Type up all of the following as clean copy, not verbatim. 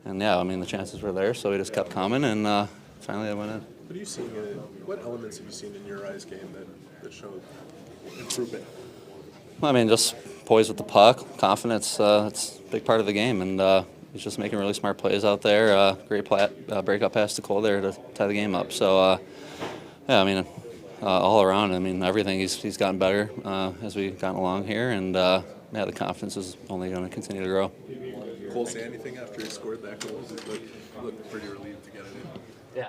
yeah, I mean, the chances were there, so we just kept coming, and finally I went in. What are you seeing? What elements have you seen in your eyes game that showed improvement? Well, I mean, just poise with the puck, confidence. It's a big part of the game, and he's just making really smart plays out there. Great breakup pass to Cole there to tie the game up. So, yeah, I mean, all around, I mean, everything. He's gotten better as we've gotten along here, and yeah, the confidence is only going to continue to grow. Cole say anything after he scored that goal? Does it look pretty relieved to get it in? Yeah.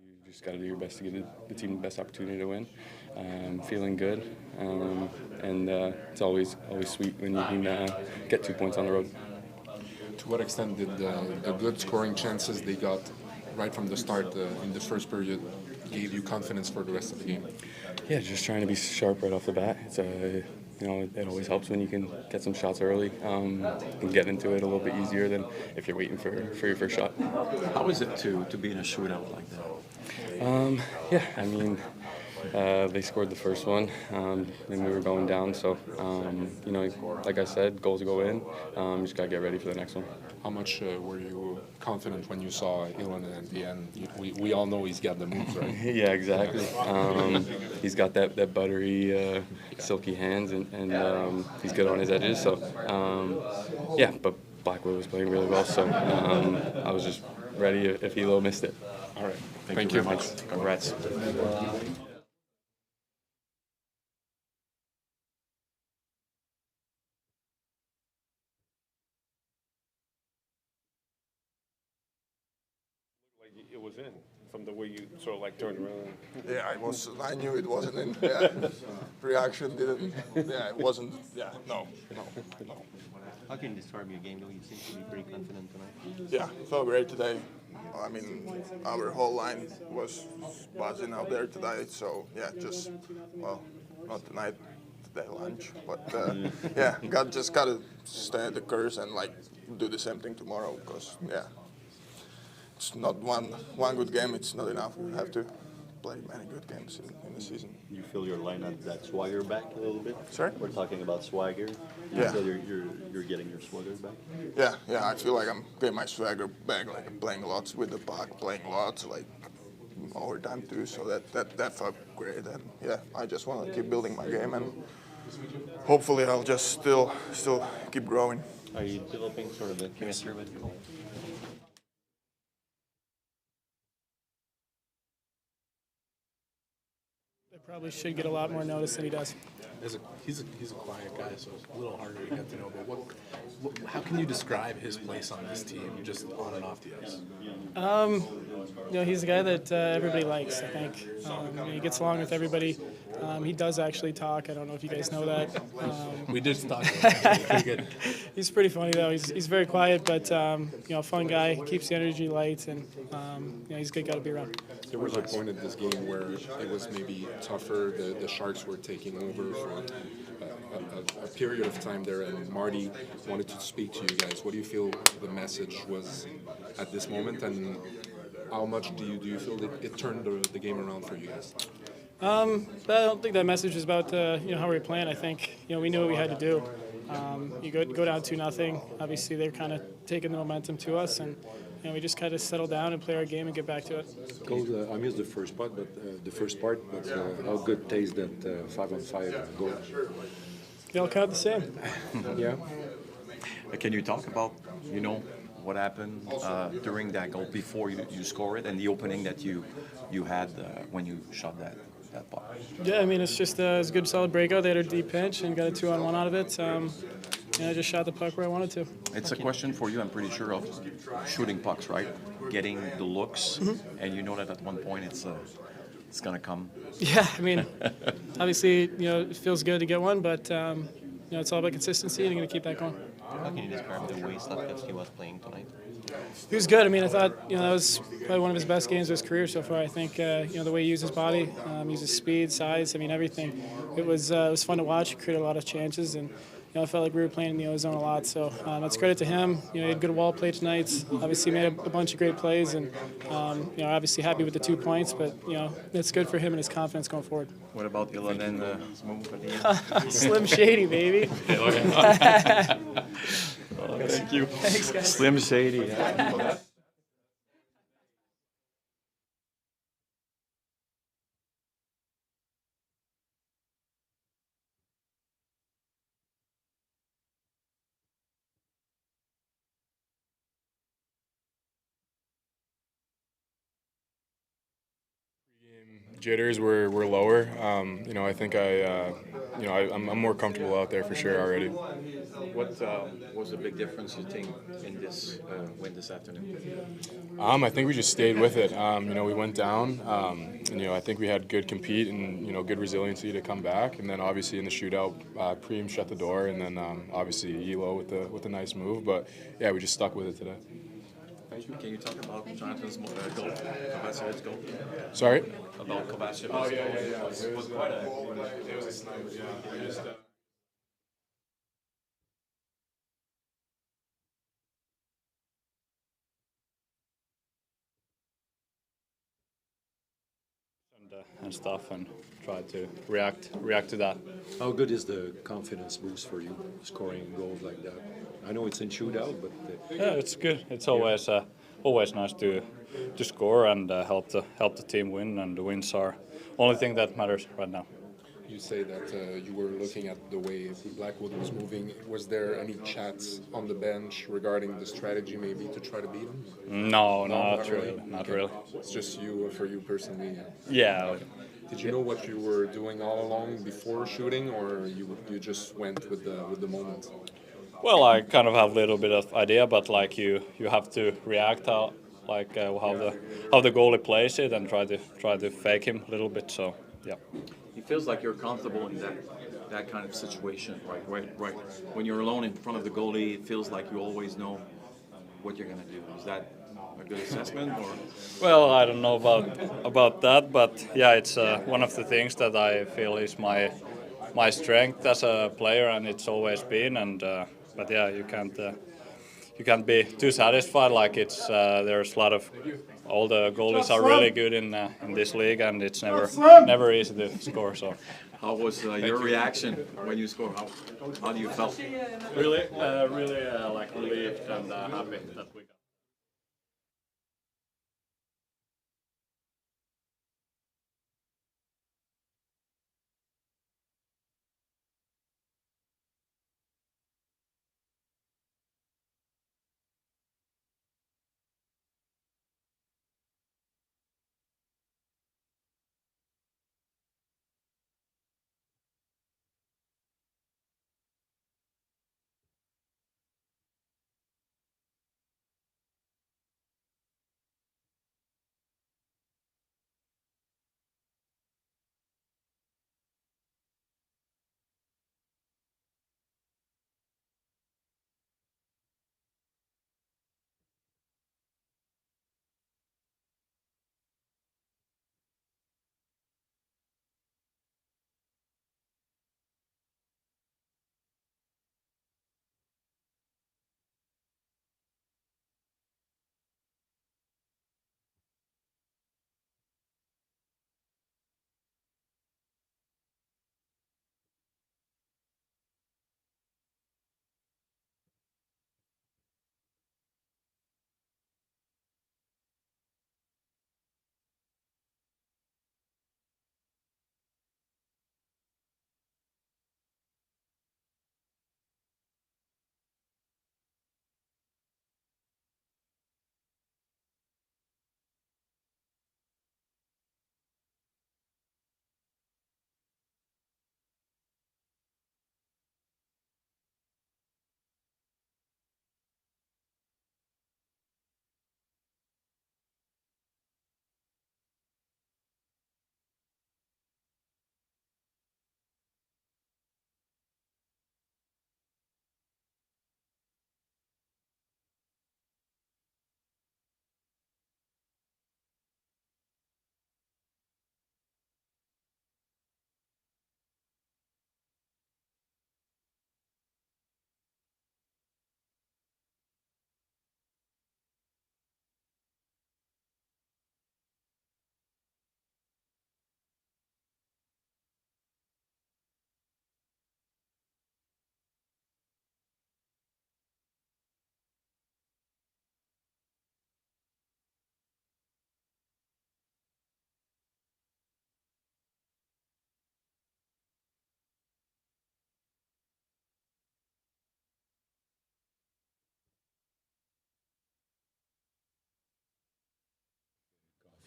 You just got to do your best to give the team the best opportunity to win. Feeling good, and it's always sweet when you can get 2 points on the road. To what extent did the good scoring chances they got right from the start in the first period gave you confidence for the rest of the game? Yeah, just trying to be sharp right off the bat. It's it always helps when you can get some shots early and get into it a little bit easier than if you're waiting for your first shot. How is it to be in a shootout like that? Yeah, I mean, they scored the first one, and we were going down. So, like I said, goals go in. Just got to get ready for the next one. How much were you confident when you saw Ylönen at the end? We all know he's got the moves, right? Yeah, exactly. He's got that buttery, silky hands, and he's good on his edges. So, yeah, but Blackwood was playing really well, so I was just ready if Ylö missed it. All right. Thank you very much. Congrats. It was in from the way you sort of like turned around. Yeah, I knew it wasn't in. Yeah. Reaction didn't. Yeah, it wasn't. Yeah, no. How can you describe your game, though? You seem to be pretty confident tonight. Yeah, felt great today. I mean, our whole line was buzzing out there today. So yeah, not tonight, today lunch, but yeah, just gotta stay at the course and like do the same thing tomorrow because yeah. It's not one good game. It's not enough. We have to play many good games in the season. You feel your lineup that swagger back a little bit? Sorry? We're talking about swagger. You Yeah. feel you're getting your swagger back? Yeah. I feel like I'm getting my swagger back. Like playing lots with the puck, playing lots, like overtime too. So that felt great. And yeah, I just want to keep building my game, and hopefully I'll just still keep growing. Are you developing sort of a chemistry with Cole? Probably should get a lot more notice than he does. He's a quiet guy, so it's a little harder to get to know. But how can you describe his place on this team, just on and off the ice? He's a guy that everybody likes, I think. He gets along with everybody. He does actually talk. I don't know if you guys know that. We did talk about it. Pretty good. He's pretty funny, though. He's very quiet, but, fun guy. Keeps the energy light, and, he's a good guy to be around. There was a point in this game where it was maybe tougher. The Sharks were taking over for a period of time there, and Marty wanted to speak to you guys. What do you feel the message was at this moment, and how much do you feel that it turned the game around for you guys? I don't think that message was about how we were playing. I think we knew what we had to do. You go down 2-0. Obviously, they're kind of taking the momentum to us, and we just kind of settle down and play our game and get back to it. Cole, I missed the first part, but how good tastes that 5-on-5 goal? They all count the same. Yeah. Can you talk about, what happened during that goal before you score it and the opening that you had when you shot that puck? Yeah, I mean, it's just a good solid breakout. They had a deep pinch and got a 2-on-1 out of it. I just shot the puck where I wanted to. It's a question for you, I'm pretty sure, of shooting pucks, right? Getting the looks, and you know that at one point it's going to come. Yeah, I mean, obviously, it feels good to get one, but, it's all about consistency, and I'm going to keep that going. How can you describe the way Slafkovsky was playing tonight? He was good. I mean, I thought, that was probably one of his best games of his career so far. I think, the way he used his body, uses speed, size, everything. It was fun to watch. He created a lot of chances, and I felt like we were playing in the ozone a lot. So that's credit to him. He had good wall play tonight. Obviously made a bunch of great plays, and obviously happy with the 2 points. But it's good for him and his confidence going forward. What about Ylönen move at the end? Slim Shady, baby. Thank you. Thanks, guys. Slim Shady. Jitters were lower. I think I'm more comfortable out there for sure already. What was the big difference you think in this win this afternoon? I think we just stayed with it. We went down. I think we had good compete and good resiliency to come back. And then obviously in the shootout, Preem shut the door, and then obviously Elo with a nice move. But yeah, we just stuck with it today. Can you talk about Jonathan's goal, Kovacevic's goal? Sorry? About Kovacevic's goal. It was quite a... It was a sniper, yeah. And stuff, and try to react to that. How good is the confidence boost for you, scoring goals like that? I know it's in shootout, but Yeah, it's good. It's always nice to score and help the team win, and the wins are only thing that matters right now. You say that you were looking at the way Blackwood was moving. Was there any chats on the bench regarding the strategy, maybe to try to beat him? No, not really. Not really. It's just you, for you personally. Yeah. Did you know what you were doing all along before shooting, or you just went with the moment? Well, I kind of have a little bit of idea, but like you have to react how the goalie plays it and try to fake him a little bit. So yeah. It feels like you're comfortable in that kind of situation, right. When you're alone in front of the goalie, it feels like you always know what you're going to do. Is that a good assessment, or? Well, I don't know about that, but yeah, it's one of the things that I feel is my strength as a player, and it's always been. And but yeah, you can't be too satisfied. Like there's a lot of all the goalies are really good in this league, and it's never easy to score. So, how was your reaction when you scored? How do you felt? Really like relieved and happy that we got.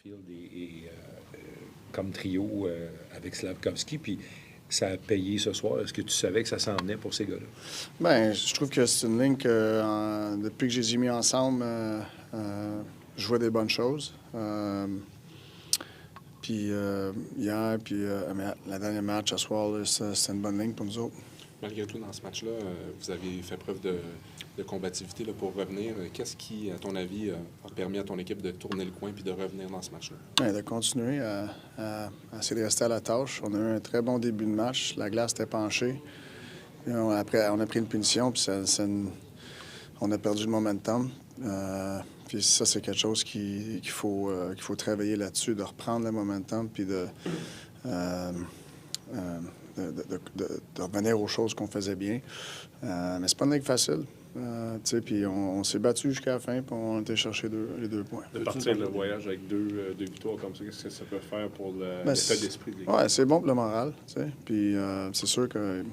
Caufield comme trio avec Slafkovsky, puis ça a payé ce soir. Est-ce que tu savais que ça s'en venait pour ces gars-là? Ben, je trouve que c'est une ligne que, depuis que je les ai mis ensemble, je vois des bonnes choses. Puis hier, puis la dernière match ce soir, c'était une bonne ligne pour nous autres. Malgré tout, dans ce match-là, vous avez fait preuve de combativité là, pour revenir. Qu'est-ce qui, à ton avis, a permis à ton équipe de tourner le coin puis de revenir dans ce match-là? Ouais, de continuer à essayer de rester à la tâche. On a eu un très bon début de match. La glace était penchée. Puis après, on a pris une punition, puis on a perdu le momentum. Puis ça, c'est quelque chose qu'il faut travailler là-dessus, de reprendre le momentum, puis de revenir aux choses qu'on faisait bien. Mais c'est pas une ligue facile. Puis on s'est battu jusqu'à la fin, puis on a été chercher les 2 points. De partir le voyage avec deux victoires comme ça, qu'est-ce que ça peut faire pour l'état d'esprit de l'équipe? Oui, c'est bon pour le moral. Puis c'est sûr que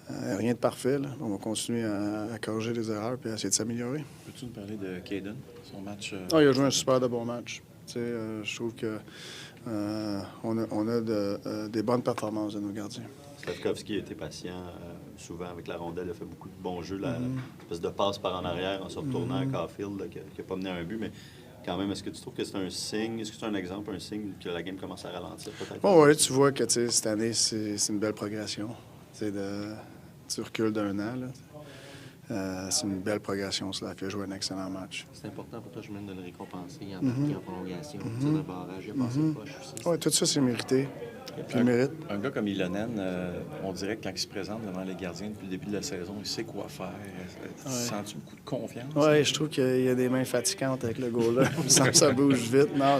rien de parfait. Là. On va continuer à corriger les erreurs et à essayer de s'améliorer. Peux-tu nous parler de Cayden, son match? Il a joué un super de bon match. Je trouve que on a des bonnes performances de nos gardiens. Slafkovsky a été patient souvent avec la rondelle, il a fait beaucoup de bons jeux, l'espèce de passe par en arrière en se retournant à Caufield qui n'a pas mené à un but, mais quand même, est-ce que tu trouves que c'est un signe, est-ce que c'est un exemple, un signe que la game commence à ralentir peut-être? Oui, tu vois que cette année, c'est une belle progression. Tu recules d'1 an. C'est une belle progression, Slaf. Il a joué un excellent match. C'est important pour toi, je de le récompenser. Il a marqué en prolongation, tir de barrage, il a passé le poche aussi. Oui, tout ça, c'est mérité. Puis il mérite. Un gars comme Ylönen, on dirait que quand il se présente devant les gardiens depuis le début de la saison, il sait quoi faire. Sens-tu beaucoup de confiance? Oui, je trouve qu'il y a des mains fatigantes avec le goal-là. Ça bouge vite. Non,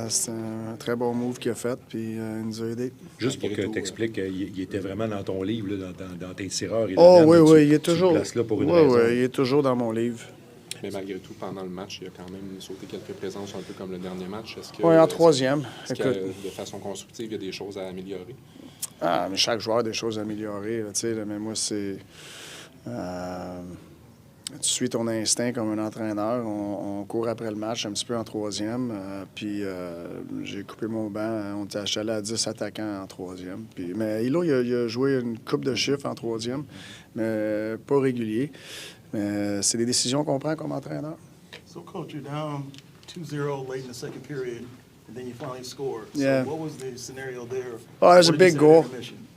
c'est un très bon move qu'il a fait, puis il nous a aidés. Juste pour que tu expliques, il était vraiment dans ton livre, là, dans tes tireurs. Oui, il est toujours. Là pour une raison. Oui, il est toujours dans mon livre. Mais malgré tout, pendant le match, il a quand même sauté quelques présences, un peu comme le dernier match. Oui, en troisième. De façon constructive, il y a des choses à améliorer? Mais chaque joueur a des choses à améliorer. Mais moi, c'est... tu suis ton instinct comme un entraîneur. On court après le match un petit peu en troisième. Puis j'ai coupé mon banc. On était allé à 10 attaquants en troisième. Mais Ylö, il a joué une coupe de chiffres en troisième, mais pas régulier. Mais c'est des décisions qu'on prend comme entraîneur. So, Coach, you're down 2-0 late in the second period, and then you finally scored. Yeah. So what was the scenario there? Oh, it was a big goal.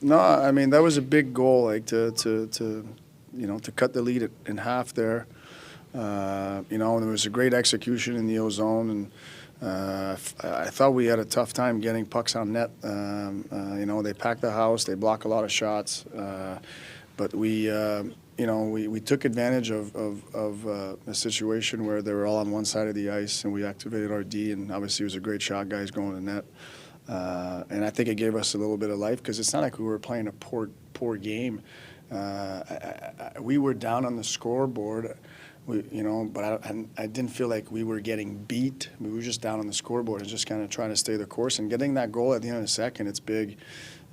No, I mean, that was a big goal, like to cut the lead in half there. There was a great execution in the ozone, and I thought we had a tough time getting pucks on net. They packed the house, they block a lot of shots, but we took advantage of a situation where they were all on one side of the ice, and we activated our D, and obviously it was a great shot, guys going to net. And I think it gave us a little bit of life because it's not like we were playing a poor game. We were down on the scoreboard, but I didn't feel like we were getting beat. We were just down on the scoreboard and just kind of trying to stay the course. And getting that goal at the end of the second, it's big,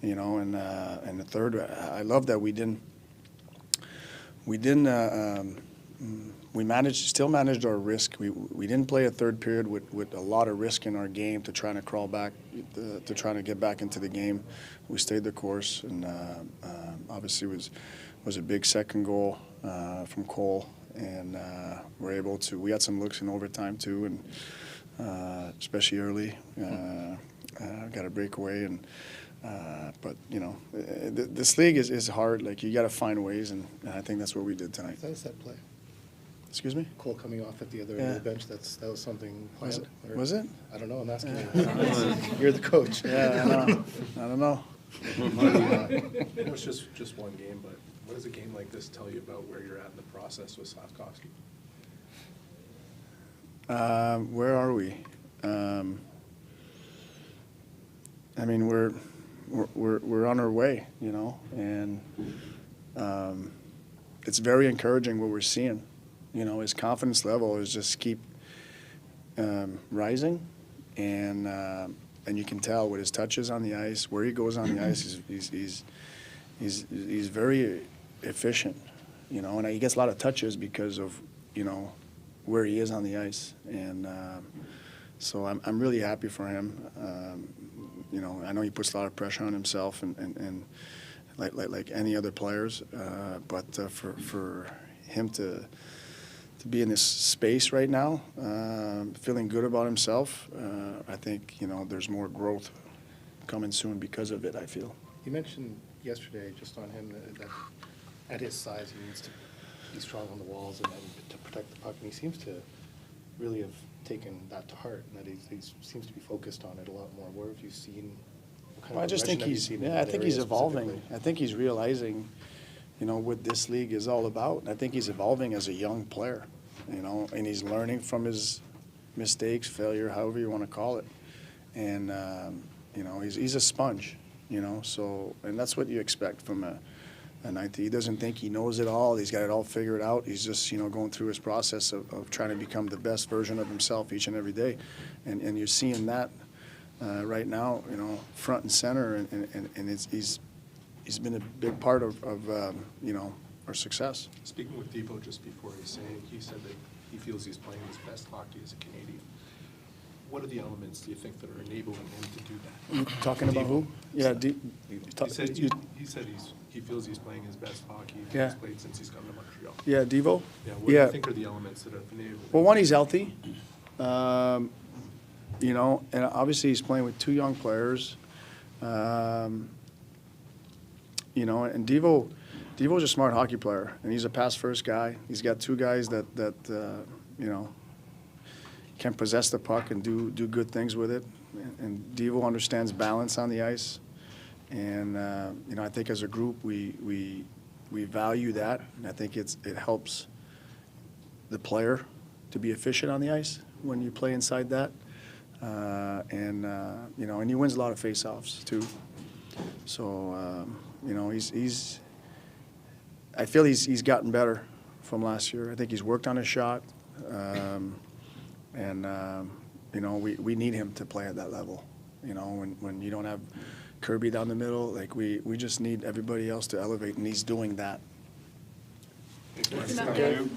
and the third, I love that we still managed our risk. We didn't play a third period with a lot of risk in our game to try to crawl back, to try to get back into the game. We stayed the course, and obviously was a big second goal from Cole, and we had some looks in overtime too, and especially early, got a breakaway, and but this league is hard. Like you got to find ways, and I think that's what we did tonight. How does that play? Excuse me? Cole coming off at the other end of the bench, that was something planned? Was it? I don't know, I'm asking you. You're the coach. Yeah, I don't know. It's just one game, but what does a game like this tell you about where you're at in the process with Slafkovsky? Where are we? I mean, we're on our way, and it's very encouraging what we're seeing. His confidence level is just keep rising, and you can tell with his touches on the ice, where he goes on the ice, he's very efficient, and he gets a lot of touches because of where he is on the ice, and So I'm really happy for him. You know, I know he puts a lot of pressure on himself and like any other players, but for him to be in this space right now, feeling good about himself, I think, you know, there's more growth coming soon because of it, I feel. You mentioned yesterday just on him that at his size he needs to be strong on the walls and to protect the puck, and he seems to really have taken that to heart, and that he seems to be focused on it a lot more. Where have you seen? Well, I just think he's evolving. I think he's realizing, you know, what this league is all about. I think he's evolving as a young player, you know, and he's learning from his mistakes, failure, however you want to call it. And, you know, he's a sponge, you know, so, and that's what you expect from a 19. He doesn't think he knows it all. He's got it all figured out. He's just, you know, going through his process of trying to become the best version of himself each and every day. And you're seeing that right now, you know, front and center, and he's been a big part of you know, our success. Speaking with Dvorak just before he said that he feels he's playing his best hockey as a Canadian. What are the elements do you think that are enabling him to do that? You talking about who? Yeah, he said he feels he's playing his best hockey Yeah. he's played since he's come to Montreal. Yeah, Devo? Yeah, what do you think are the elements that have enabled? Well, one, he's healthy. You know, and obviously he's playing with two young players. You know, and Devo's a smart hockey player, and he's a pass-first guy. He's got two guys that you know, can possess the puck and do good things with it. And Devo understands balance on the ice. And you know, I think as a group we value that, and I think it helps the player to be efficient on the ice when you play inside that. You know, and he wins a lot of face-offs too. So you know, I feel he's gotten better from last year. I think he's worked on his shot, you know, we need him to play at that level. You know, when you don't have Kirby down the middle, like we just need everybody else to elevate, and he's doing that. Thank you.